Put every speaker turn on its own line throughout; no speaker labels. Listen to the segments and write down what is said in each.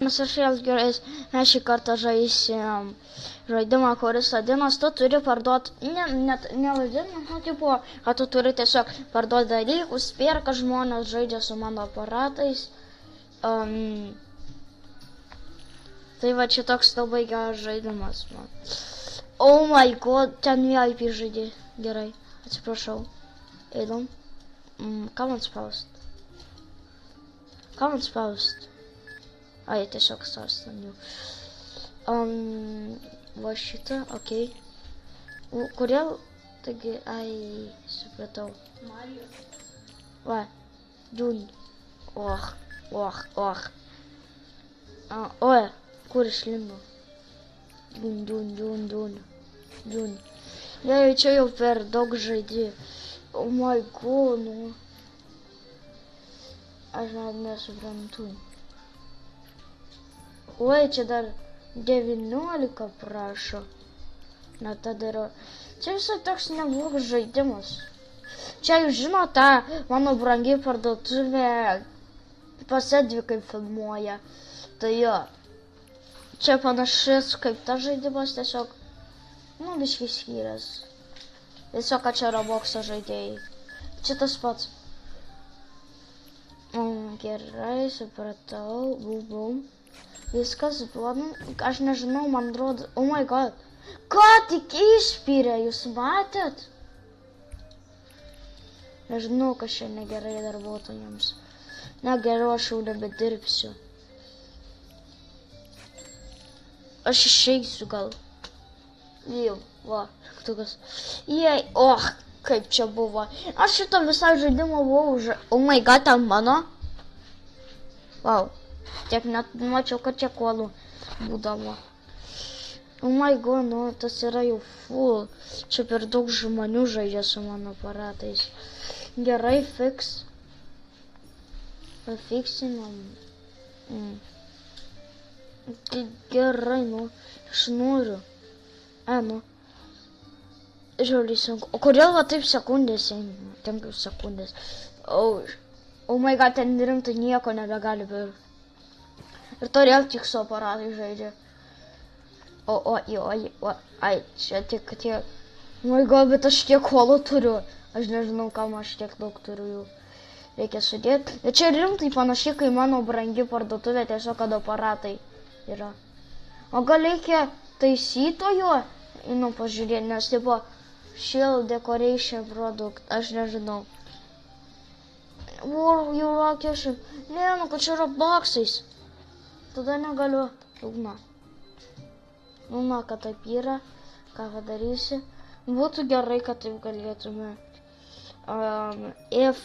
Mes aš vėl gerais, mes šį kartą žaisim žaidimą, kuris vadinas, tu turi parduoti, ne vadinamą, tipo, kad tu turi tiesiog parduoti dalykus, perka žmonės, žaidžia su mano aparatais. Tai va, čia toks labai geras žaidimas man. Oh my god, ten VIP žaidė. Gerai, atsiprašau. Eidam. Ką man spaust? Ką man spaust? Ai, tiesiog sąstaniu. Va šitą, okei. Kodėl? Taigi, ai, supratau.
Marijos.
Va, dūn. Oi, kur išlindo? Dūn. Jei, čia jau per daug žaidė. Oh my god, nu. Aš net nesuprantu. Oi, čia dar 19 prašo. Na, tada yra. Čia visai toks neblogas žaidimas. Čia jūs žinote, mano brangi parduotuvė pasedvi kaip filmuoja. Tai jo. Čia panašus kaip tas žaidimas, tiesiog, nu, biškai skyrės. Tiesiog, kad čia Robloxo žaidėjai. Čia tas pats. Gerai, supratau. Bum. Viskas duoda, aš nežinau, man atrodo, oh my god, ką tik išspyrė, jūs matėt? Nežinau, kas čia negerai darbuotojams. Na, geriau, aš jau nebedirbsiu. Aš išeisiu gal. Jau, va, tokas. Jei, kaip čia buvo. Aš šitą visą žaidimą buvau oh my god, ten mano. Wow. Tiek net mačiau, kad čia kolų būdavo. Oh my god, nu, tas yra jau full. Čia per daug žmonių žaidžia su mano aparatais. Gerai, Fiksinam. Gerai, nu, aš noriu. Nu. Žiauriai sunku. O kodėl va taip sekundės eina? 5 sekundės. Oh my god, ten rimtai nieko nebegali pirkti. Ir todėl tik su aparatai žaidžia. Ai, čia tik tie. Oh my god, bet aš tiek kolų turiu. Aš nežinau, kam aš tiek daug turiu jų. Reikia sudėti. Bet čia rimtai panašiai, kai mano brangi parduotuvė, tiesiog kad aparatai yra. O gal reikia taisytojo? Nu, pažiūrėti, nes tipo Shield Decoration Product, aš nežinau. War Eurocation. Ne, nu, kad čia yra boksais. Tada negaliu. Lūgna. Lūgna, kad taip yra. Ką padarysi? Būtų gerai, kad taip galėtume. F.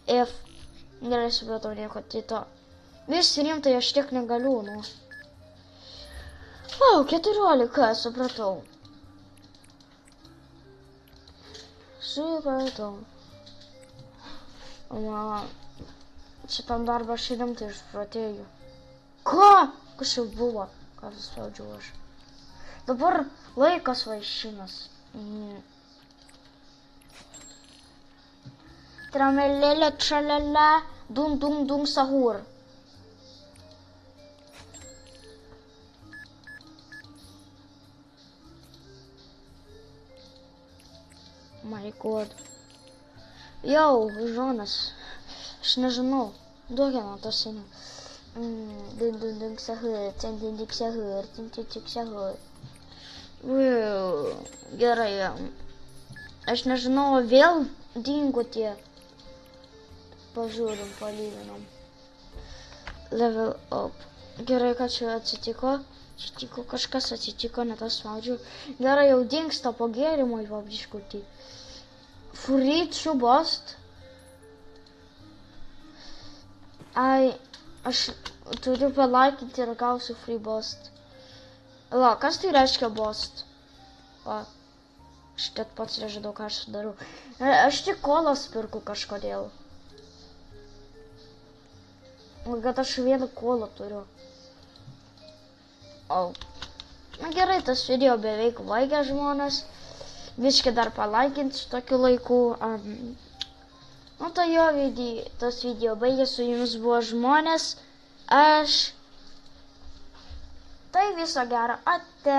Gerai, supratau, nieko kito. Vis rimtai, aš tiek negaliu, nu. 14, supratau. Šitam darbą aš rimtai išpratėjau. Ką? Kas jau buvo? Ką suspaudžiau aš? Dabar laikas vaišinas. Tramelelė, čalele, dung, sahur. My god. Jau, žonas. Aš nežinau. Duokime tas seniai. Dung, sahur, tin, sahur. Gerai. Aš nežinau, vėl dingo tie. Pažiūrim, palyginam. Level up. Gerai, kad čia atsitiko. Kažkas atsitiko, net aš spaudžiu. Gerai, jau dingsta po gėrimo į vabdiškutį. Free to bust. Ai, aš turiu palaikinti ir gausiu free bust. La, kas tai reiškia bust? Aš tiek pats nežinau, ką aš darau. Aš tik kolas pirku kažkodėl. Kad aš vieną kolą turiu. Na gerai, tas video beveik baigė žmonės. Viškai dar palaikinti su tokiu laiku. Nu tai jo, tas video baigė, su jumis buvo žmonės. Aš Tai viso gero, ate.